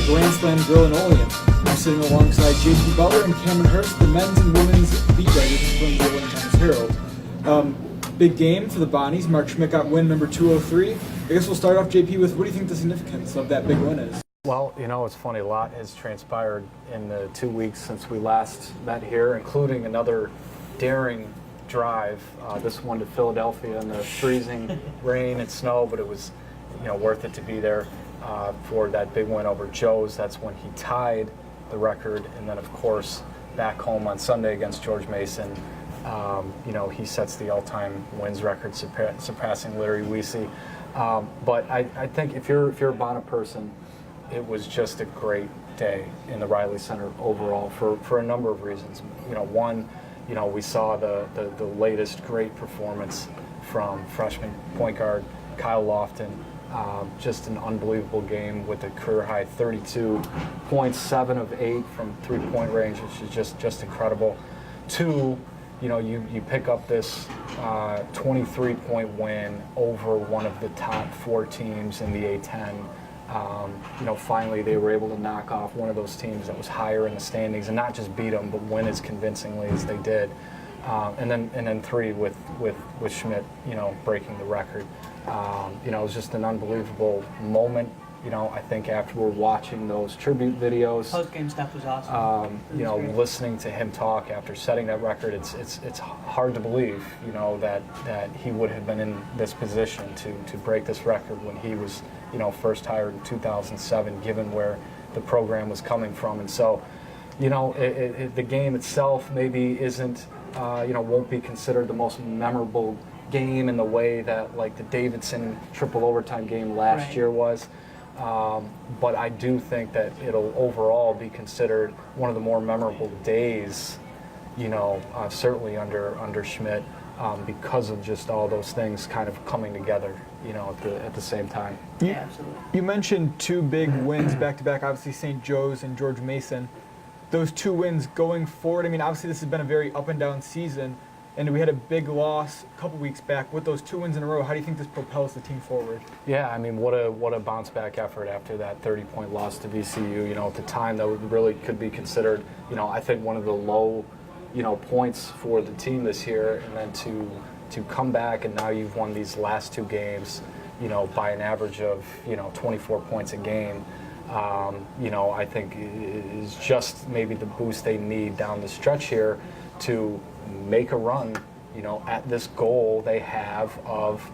the Grand Slam Grill and Olean. I'm sitting alongside JP Butler and Cameron Hurst, the men's and women's beat writers from the Olean Times Herald. Big game for the Bonnies. Mark Schmidt got win number 203. I guess we'll start off, JP, with what do you think the significance of that big win is? Well, you know, it's funny, a lot has transpired in the 2 weeks since we last met here, including another daring drive, this one to Philadelphia in the freezing rain and snow, but it was, you know, worth it to be there for that big win over Joe's. That's when he tied the record, and then, of course, back home on Sunday against George Mason, you know, he sets the all-time wins record, surpassing Larry Weese. But I think if you're a Bona person, it was just a great day in the Riley Center overall for a number of reasons. You know, one, you know, we saw the latest great performance from freshman point guard Kyle Lofton. Just an unbelievable game with a career-high 32 points, 7 of 8 from three-point range, which is just incredible. Two, you know, you pick up this 23-point win over one of the top 4 teams in the A10. You know, finally they were able to knock off one of those teams that was higher in the standings and not just beat them, but win as convincingly as they did. And then 3 with Schmidt, you know, breaking the record. You know, it was just an unbelievable moment. You know, I think after we're watching those tribute videos, post-game stuff was awesome. You know, listening to him talk after setting that record, it's hard to believe, you know, that he would have been in this position to break this record when he was, you know, first hired in 2007, given where the program was coming from. And so, you know, the game itself maybe isn't, you know, won't be considered the most memorable game in the way that like the Davidson triple overtime game last year was. But I do think that it'll overall be considered one of the more memorable days, you know, certainly under Schmidt, because of just all those things kind of coming together, you know, at the same time. Yeah, absolutely. You mentioned 2 big wins back-to-back, obviously St. Joe's and George Mason. Those 2 wins going forward, I mean, obviously this has been a very up-and-down season, and we had a big loss a couple weeks back. With those 2 wins in a row, how do you think this propels the team forward? Yeah, I mean, what a bounce-back effort after that 30-point loss to VCU. You know, at the time, that really could be considered, you know, I think one of the low, you know, points for the team this year, and then to come back, and now you've won these last 2 games, you know, by an average of, you know, 24 points a game. You know, I think is just maybe the boost they need down the stretch here to make a run, you know, at this goal they have of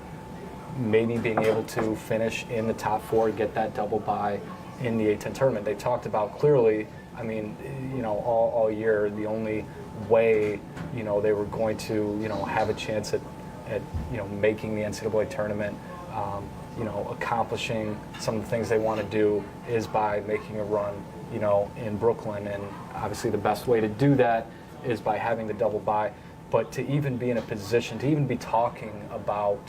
maybe being able to finish in the top 4, get that double bye in the A10 tournament. They talked about clearly, I mean, you know, all year, the only way, you know, they were going to, you know, have a chance at you know, making the NCAA tournament, you know, accomplishing some of the things they want to do is by making a run, you know, in Brooklyn. And obviously the best way to do that is by having the double bye. But to even be in a position, to even be talking about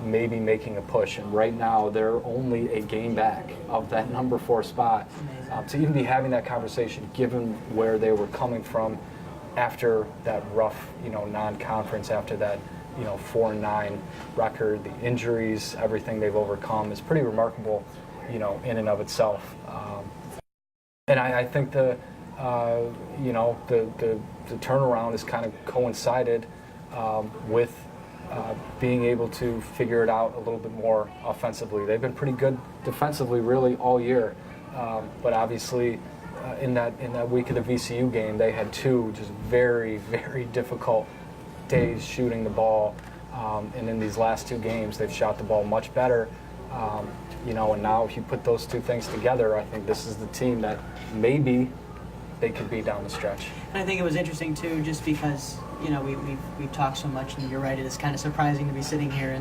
maybe making a push, and right now they're only a game back of that number 4 spot, to even be having that conversation given where they were coming from after that rough, you know, non-conference, after that, you know, 4-9 record, the injuries, everything they've overcome is pretty remarkable, you know, in and of itself. And I think you know, the turnaround has kind of coincided with being able to figure it out a little bit more offensively. They've been pretty good defensively really all year, but obviously in that week of the VCU game, they had 2 just very, very difficult days shooting the ball, and in these last 2 games, they've shot the ball much better. You know, and now if you put those 2 things together, I think this is the team that maybe they could be down the stretch. And I think it was interesting too, just because, you know, we've talked so much, and you're right, it is kind of surprising to be sitting here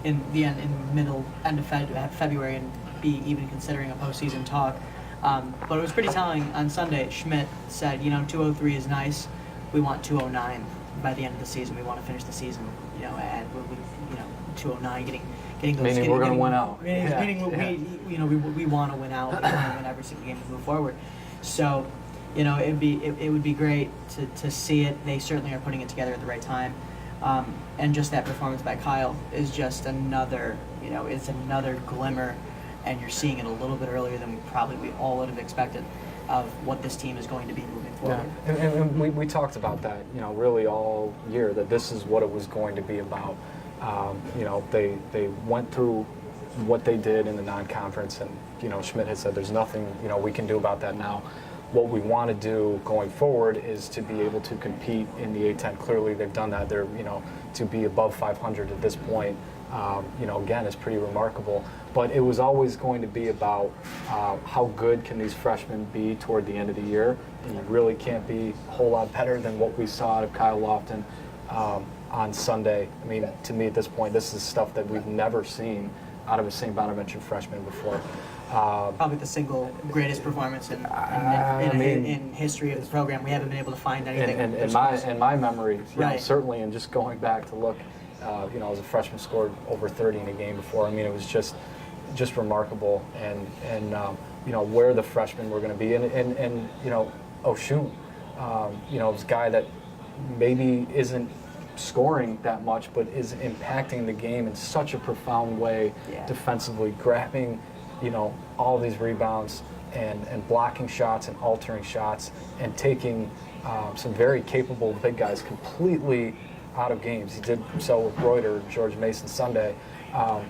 in the end of February and be even considering a postseason talk. But it was pretty telling on Sunday. Schmidt said, you know, 203 is nice. We want 209 by the end of the season. We want to finish the season, you know, at 209, getting those. Meaning we're going to win out. Meaning we want to win out. We want to win every single game to move forward. So, you know, it would be great to see it. They certainly are putting it together at the right time. And just that performance by Kyle is just another, you know, it's another glimmer and you're seeing it a little bit earlier than we all would have expected of what this team is going to be moving forward. Yeah, and we talked about that, really all year, that this is what it was going to be about. They went through what they did in the non-conference, and Schmidt had said there's nothing we can do about that now. What we want to do going forward is to be able to compete in the A10. Clearly, they've done that. They're to be above 500 at this point. Again, is pretty remarkable. But it was always going to be about how good can these freshmen be toward the end of the year, and you really can't be a whole lot better than what we saw out of Kyle Lofton on Sunday. I mean, to me at this point, this is stuff that we've never seen out of a St. Bonaventure freshman before. Probably the single greatest performance in history of the program. We haven't been able to find anything. In my memory, right. Certainly, and just going back to look, as a freshman scored over 30 in a game before. I mean, it was just remarkable, and where the freshmen were going to be, and Oshun, this guy that maybe isn't scoring that much, but is impacting the game in such a profound way, defensively, grabbing, all these rebounds and blocking shots and altering shots and taking some very capable big guys completely out of games. He did so with Reuter, George Mason Sunday.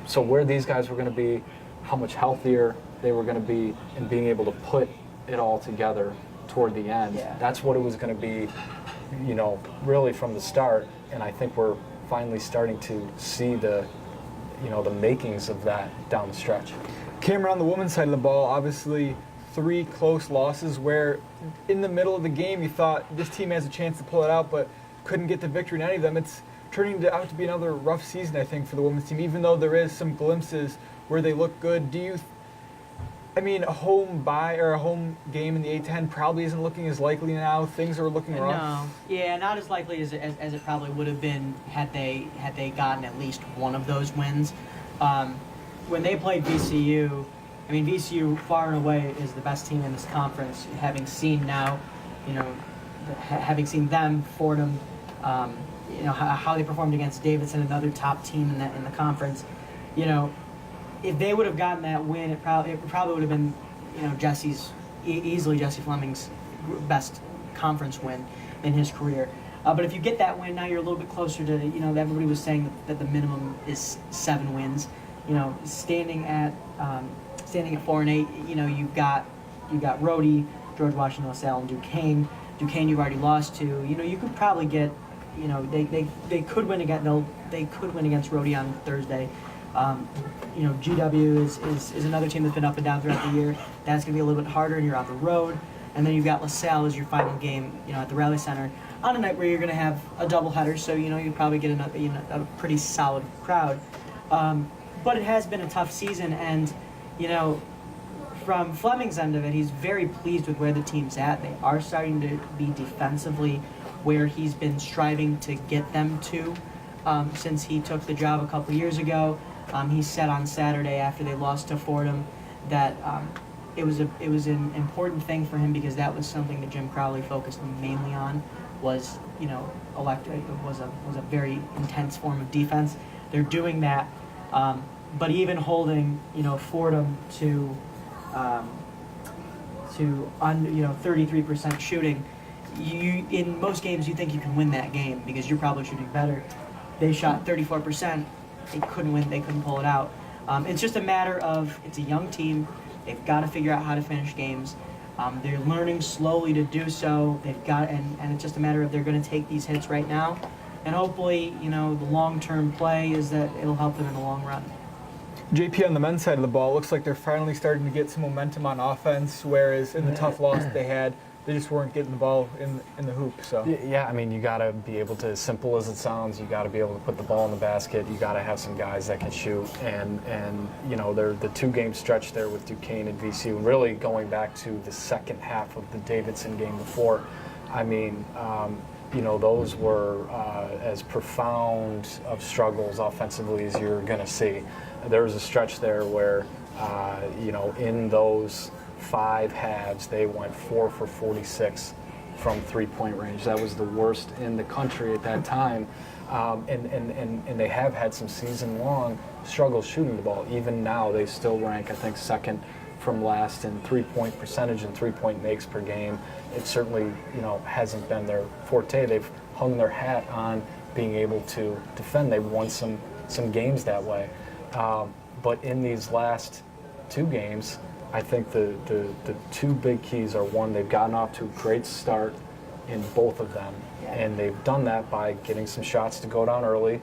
So where these guys were going to be, how much healthier they were going to be, and being able to put it all together toward the end, that's what it was going to be, really from the start. And I think we're finally starting to see the makings of that down the stretch. Cameron, on the women's side of the ball, obviously 3 close losses where in the middle of the game you thought this team has a chance to pull it out, but couldn't get the victory in any of them. It's turning out to be another rough season, I think, for the women's team, even though there is some glimpses where they look good. A home bye or a home game in the A10 probably isn't looking as likely now. Things are looking rough. No, not as likely as it probably would have been had they gotten at least one of those wins. When they played VCU, VCU far and away is the best team in this conference. Having seen them, Fordham, how they performed against Davidson, another top team in the conference. If they would have gotten that win, it probably would have been, easily Jesse Fleming's best conference win in his career. But if you get that win, now you're a little bit closer to, everybody was saying that the minimum is 7 wins. Standing at 4-8, you've got Rhodey, George Washington LaSalle, and Duquesne. Duquesne you've already lost to. You could probably get, they could win against Rhodey on Thursday. GW is another team that's been up and down throughout the year. That's going to be a little bit harder, and you're on the road. And then you've got LaSalle as your final game, at the Rally Center on a night where you're going to have a doubleheader. So you probably get a pretty solid crowd. But it has been a tough season, and from Fleming's end of it, he's very pleased with where the team's at. They are starting to be defensively where he's been striving to get them to since he took the job a couple years ago. He said on Saturday after they lost to Fordham that it was an important thing for him because that was something that Jim Crowley focused mainly on was a very intense form of defense. They're doing that. But even holding, Fordham to 33% shooting, in most games you think you can win that game because you're probably shooting better. They shot 34%. They couldn't win. They couldn't pull it out. It's just a matter of it's a young team. They've got to figure out how to finish games. They're learning slowly to do so. And it's just a matter of they're going to take these hits right now, and hopefully, the long-term play is that it'll help them in the long run. JP, on the men's side of the ball, it looks like they're finally starting to get some momentum on offense, whereas in the tough loss they had, they just weren't getting the ball in the hoop. So yeah, you got to be able to, as simple as it sounds, you got to be able to put the ball in the basket. You got to have some guys that can shoot, and they're the 2-game stretch there with Duquesne and VCU, and really going back to the second half of the Davidson game before. Those were as profound of struggles offensively as you're going to see. There was a stretch there where, in those 5 halves, they went 4 for 46 from three-point range. That was the worst in the country at that time. And they have had some season-long struggles shooting the ball. Even now, they still rank, I think, second from last in three-point percentage and three-point makes per game. It certainly, hasn't been their forte. They've hung their hat on being able to defend. They've won some games that way. But in these last two games, I think the two big keys are, one, they've gotten off to a great start in both of them. And they've done that by getting some shots to go down early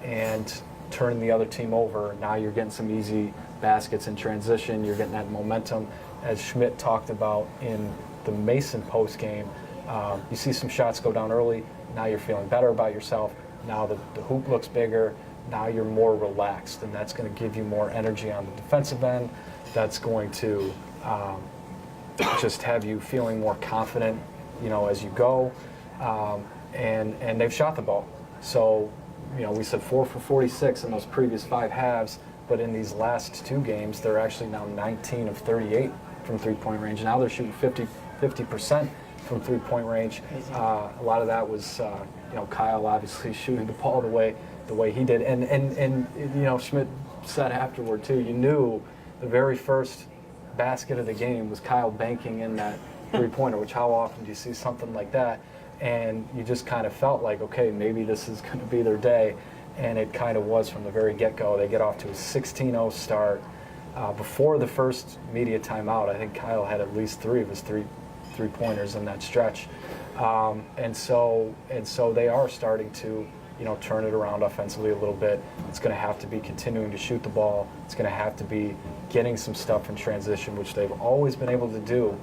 and turning the other team over. Now you're getting some easy baskets in transition. You're getting that momentum. As Schmidt talked about in the Mason post game, you see some shots go down early. Now you're feeling better about yourself. Now the hoop looks bigger. Now you're more relaxed, and that's going to give you more energy on the defensive end. That's going to just have you feeling more confident, as you go. And they've shot the ball. So, we said 4 for 46 in those previous 5 halves, but in these last 2 games, they're actually now 19 of 38 from three-point range. Now they're shooting 50% from three-point range. A lot of that was, Kyle obviously shooting the ball the way he did. And Schmidt said afterward too, you knew the very first basket of the game was Kyle banking in that three-pointer, which how often do you see something like that? And you just kind of felt like, okay, maybe this is going to be their day. And it kind of was from the very get-go. They get off to a 16-0 start. Before the first media timeout, I think Kyle had at least 3 of his three-pointers in that stretch. And so they are starting to, turn it around offensively a little bit. It's going to have to be continuing to shoot the ball. It's going to have to be getting some stuff in transition, which they've always been able to do,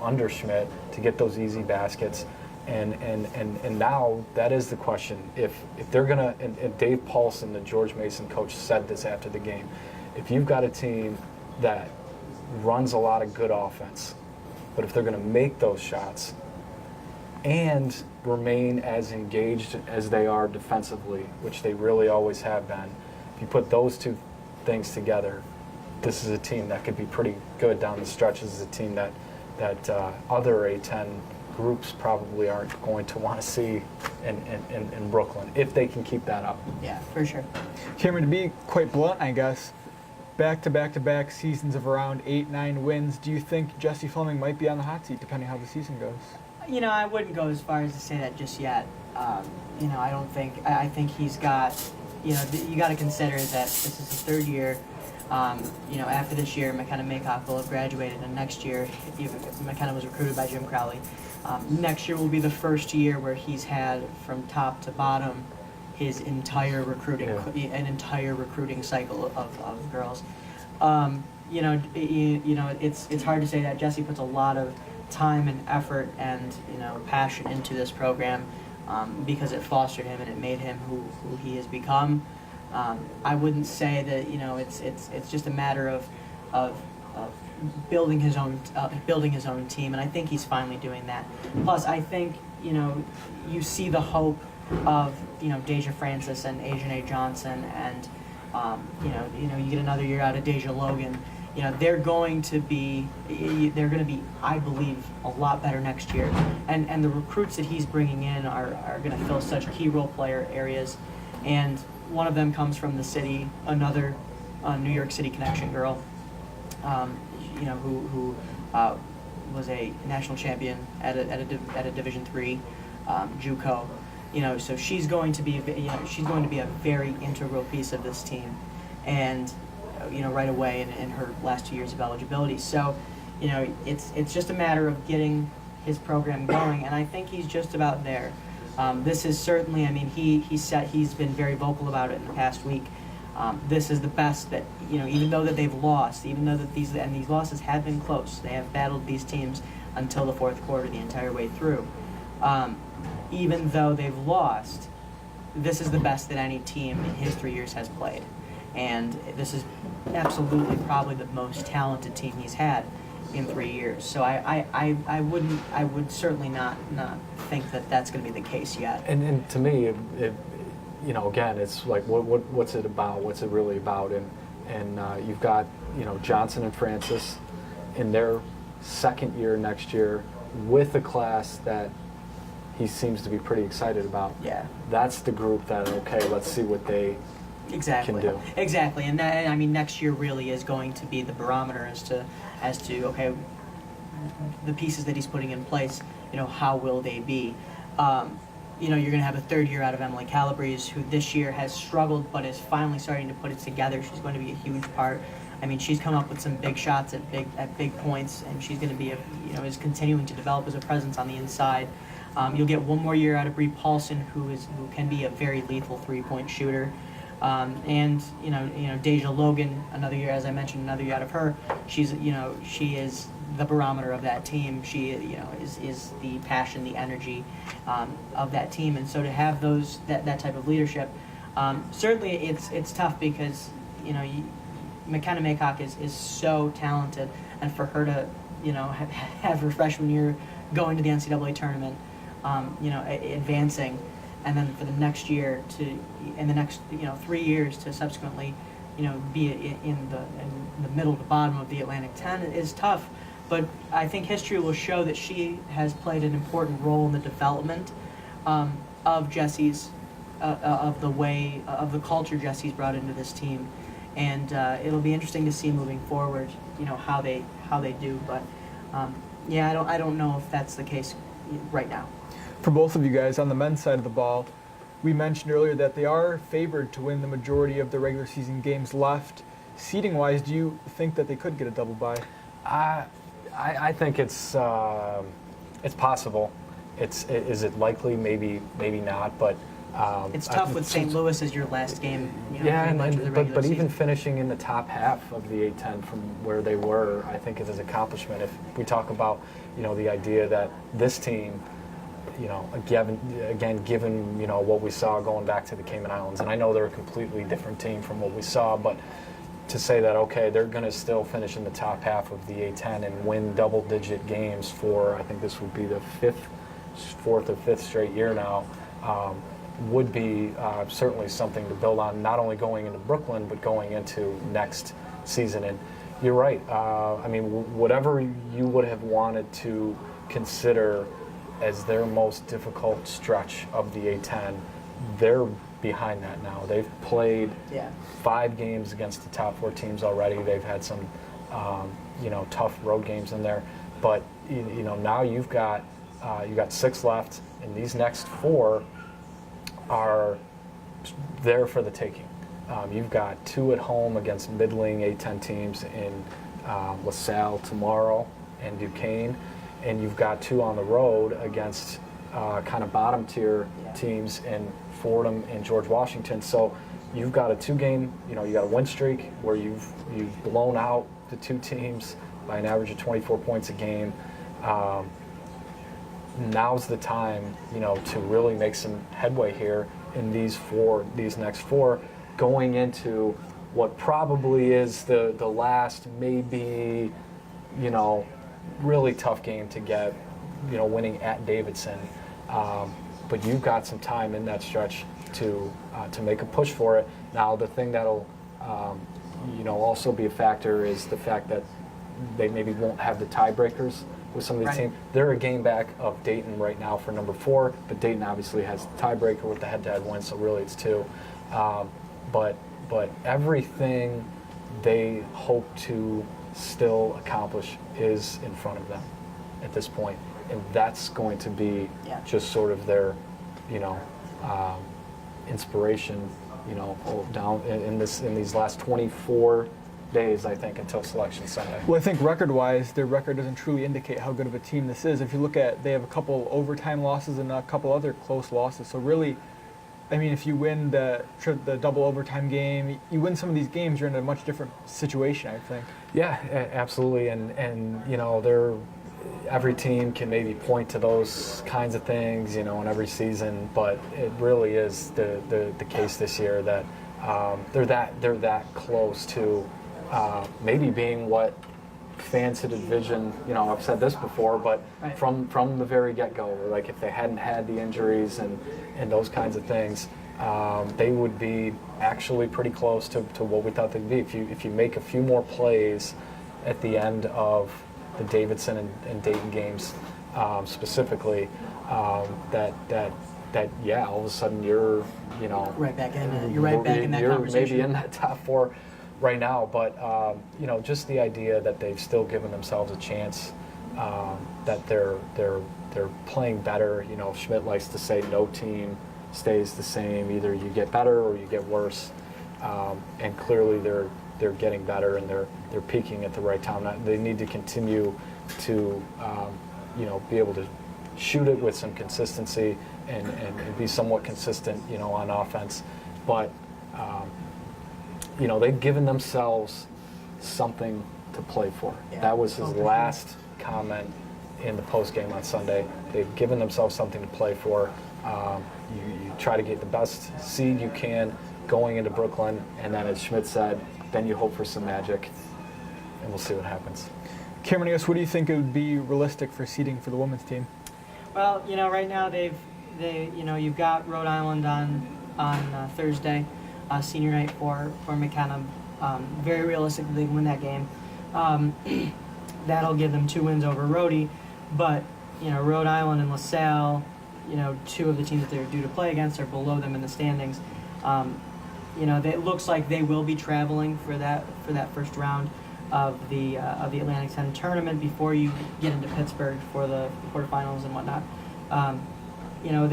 under Schmidt, to get those easy baskets. And now that is the question. If they're going to, and Dave Paulson, the George Mason coach, said this after the game, if you've got a team that runs a lot of good offense, but if they're going to make those shots and remain as engaged as they are defensively, which they really always have been, if you put those two things together, this is a team that could be pretty good down the stretch. This is a team that other A10 groups probably aren't going to want to see in Brooklyn, if they can keep that up. Yeah, for sure. Cameron, to be quite blunt, I guess, back-to-back-to-back seasons of around 8-9 wins, do you think Jesse Fleming might be on the hot seat, depending how the season goes? I wouldn't go as far as to say that just yet. I don't think, I think he's got, you got to consider that this is his third year. After this year, McKenna Maycock will have graduated, and next year, McKenna was recruited by Jim Crowley. Next year will be the first year where he's had, from top to bottom, his entire recruiting, an entire recruiting cycle of girls. It's hard to say that. Jesse puts a lot of time and effort and passion into this program because it fostered him and it made him who he has become. I wouldn't say that it's just a matter of building his own team, and I think he's finally doing that. Plus, I think you see the hope of Deja Francis and Ajahnay Johnson, and you get another year out of Deja Logan. They're going to be, I believe, a lot better next year, and the recruits that he's bringing in are going to fill such key role player areas, and one of them comes from the city, another New York City connection girl, who was a national champion at a Division III JUCO. So she's going to be a very integral piece of this team, and right away in her last 2 years of eligibility. So it's just a matter of getting his program going, and I think he's just about there. This is certainly, he's been very vocal about it in the past week. This is the best that, even though that they've lost, even though that these losses have been close, they have battled these teams until the fourth quarter the entire way through. Even though they've lost, this is the best that any team in his 3 years has played. And this is absolutely probably the most talented team he's had in 3 years. So I would certainly not think that that's going to be the case yet. And to me, again, it's like what's it about? What's it really about? And you've got Johnson and Francis in their second year next year with a class that he seems to be pretty excited about. Yeah. That's the group that, okay, let's see what they Exactly. can do. Exactly, and that, I mean, next year really is going to be the barometer as to okay, the pieces that he's putting in place. How will they be? You're going to have a third year out of Emily Calabrese, who this year has struggled, but is finally starting to put it together. She's going to be a huge part. I mean, she's come up with some big shots at big points, and she's going to be is continuing to develop as a presence on the inside. You'll get one more year out of Bree Paulson, who can be a very lethal 3-point shooter. And Deja Logan, another year, as I mentioned, another year out of her. She is the barometer of that team. She is the passion, the energy of that team. And so to have that type of leadership, certainly it's tough because McKenna Maycock is so talented, and for her to have her freshman year going to the NCAA tournament, advancing, and then for the next year in the next 3 years to subsequently be in the middle to bottom of the Atlantic 10 is tough. But I think history will show that she has played an important role in the development of Jesse's of the culture Jesse's brought into this team, and it'll be interesting to see moving forward how they do. But I don't know if that's the case right now. For both of you guys on the men's side of the ball, we mentioned earlier that they are favored to win the majority of the regular season games left. Seeding-wise, do you think that they could get a double bye? I think it's possible. Is it likely? Maybe not. But it's tough with St. Louis as your last game. But even finishing in the top half of the A-10 from where they were, I think is an accomplishment. If we talk about the idea that this team, given what we saw going back to the Cayman Islands, and I know they're a completely different team from what we saw, but to say that, okay, they're going to still finish in the top half of the A-10 and win double-digit games for, I think this would be the fourth or fifth straight year now, would be certainly something to build on, not only going into Brooklyn, but going into next season. And you're right. I mean, whatever you would have wanted to consider as their most difficult stretch of the A-10, they're behind that now. They've played 5 games against the top 4 teams already. They've had some, tough road games in there. But now you've got 6 left, and these next 4 are there for the taking. You've got 2 at home against middling A-10 teams in LaSalle tomorrow and Duquesne, and you've got 2 on the road against kind of bottom tier teams in Fordham and George Washington. So you've got a 2-game, you got a win streak where you've blown out the 2 teams by an average of 24 points a game. Now's the time, to really make some headway here in these next 4, going into what probably is the last maybe, really tough game to get, winning at Davidson. But you've got some time in that stretch to make a push for it. Now, the thing that'll, also be a factor is the fact that they maybe won't have the tiebreakers with some of these teams. They're a game back of Dayton right now for number 4, but Dayton obviously has the tiebreaker with the head-to-head win, so really it's 2. But everything they hope to still accomplish is in front of them at this point, and that's going to be just sort of their, inspiration, down in these last 24 days, I think, until Selection Sunday. Well, I think record-wise, their record doesn't truly indicate how good of a team this is. If you look at, they have a couple overtime losses and a couple other close losses. So really, I mean, if you win the double overtime game, you win some of these games, you're in a much different situation, I think. Yeah, absolutely. And every team can maybe point to those kinds of things, in every season, but it really is the case this year that they're that close to maybe being what fans had envisioned. I've said this before, but from the very get-go, like if they hadn't had the injuries and those kinds of things, they would be actually pretty close to what we thought they'd be. If you make a few more plays at the end of the Davidson and Dayton games, specifically, that yeah, all of a sudden you're, you know, Right back in it. You're right back in that you're conversation. maybe in that top 4 right now. But you know, just the idea that they've still given themselves a chance, that they're playing better. You know, Schmidt likes to say no team stays the same. Either you get better or you get worse. And clearly they're getting better, and they're peaking at the right time. They need to continue to you know, be able to shoot it with some consistency and be somewhat consistent, you know, on offense. But you know, they've given themselves something to play for. Yeah. That was his last comment in the post game on Sunday. They've given themselves something to play for. You try to get the best seed you can going into Brooklyn, and then, as Schmidt said, then you hope for some magic, and we'll see what happens. Cameron, I guess, what do you think it would be realistic for seeding for the women's team? Well, you know, right now you know, you've got Rhode Island on Thursday, senior night for McKenna. Very realistic that they can win that game. That'll give them 2 wins over Rhodey, but you know, Rhode Island and LaSalle, you know, 2 of the teams that they're due to play against are below them in the standings. You know, it looks like they will be traveling for that first round of the Atlantic 10 tournament before you get into Pittsburgh for the quarterfinals and whatnot. You know,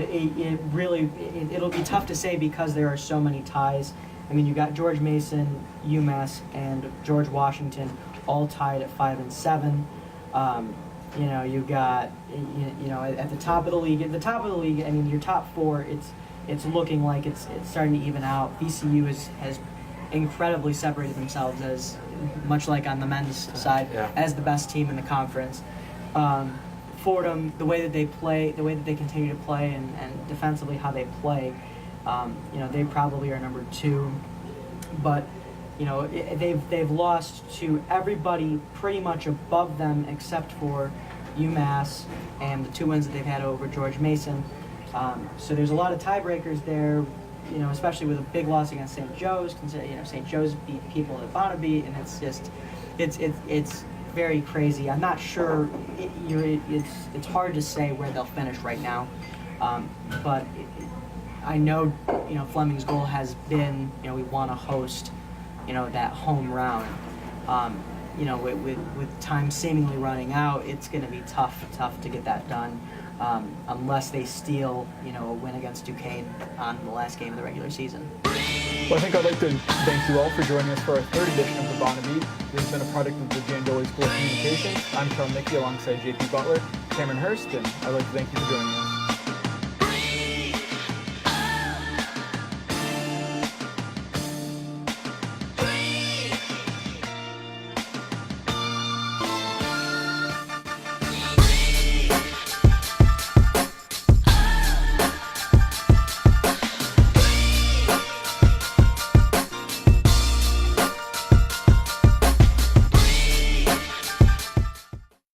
it'll be tough to say because there are so many ties. I mean, you got George Mason, UMass, and George Washington all tied at 5 and 7. You know, you got you know, at the top of the league. At the top of the league, I mean, your top 4, it's looking like it's starting to even out. VCU has incredibly separated themselves, as much like on the men's side, as the best team in the conference. Fordham, the way that they play, the way that they continue to play, and defensively how they play, you know, they probably are number 2. But you know, they've lost to everybody pretty much above them except for UMass and the 2 wins that they've had over George Mason. So there's a lot of tiebreakers there, you know, especially with a big loss against St. Joe's. You know, St. Joe's beat people at Bona Beat, and it's just, it's very crazy. I'm not sure. It's hard to say where they'll finish right now, but I know, you know, Fleming's goal has been, you know, we want to host, you know, that home round. You know, with time seemingly running out, it's going to be tough to get that done. Unless they steal, you know, a win against Duquesne on the last game of the regular season. Well, I think I'd like to thank you all for joining us for our 3rd edition of the Bona Beat. This has been a product of the Jandoli School of Communications. I'm Carl Mickey alongside JP Butler, Cameron Hurst, and I'd like to thank you for joining us.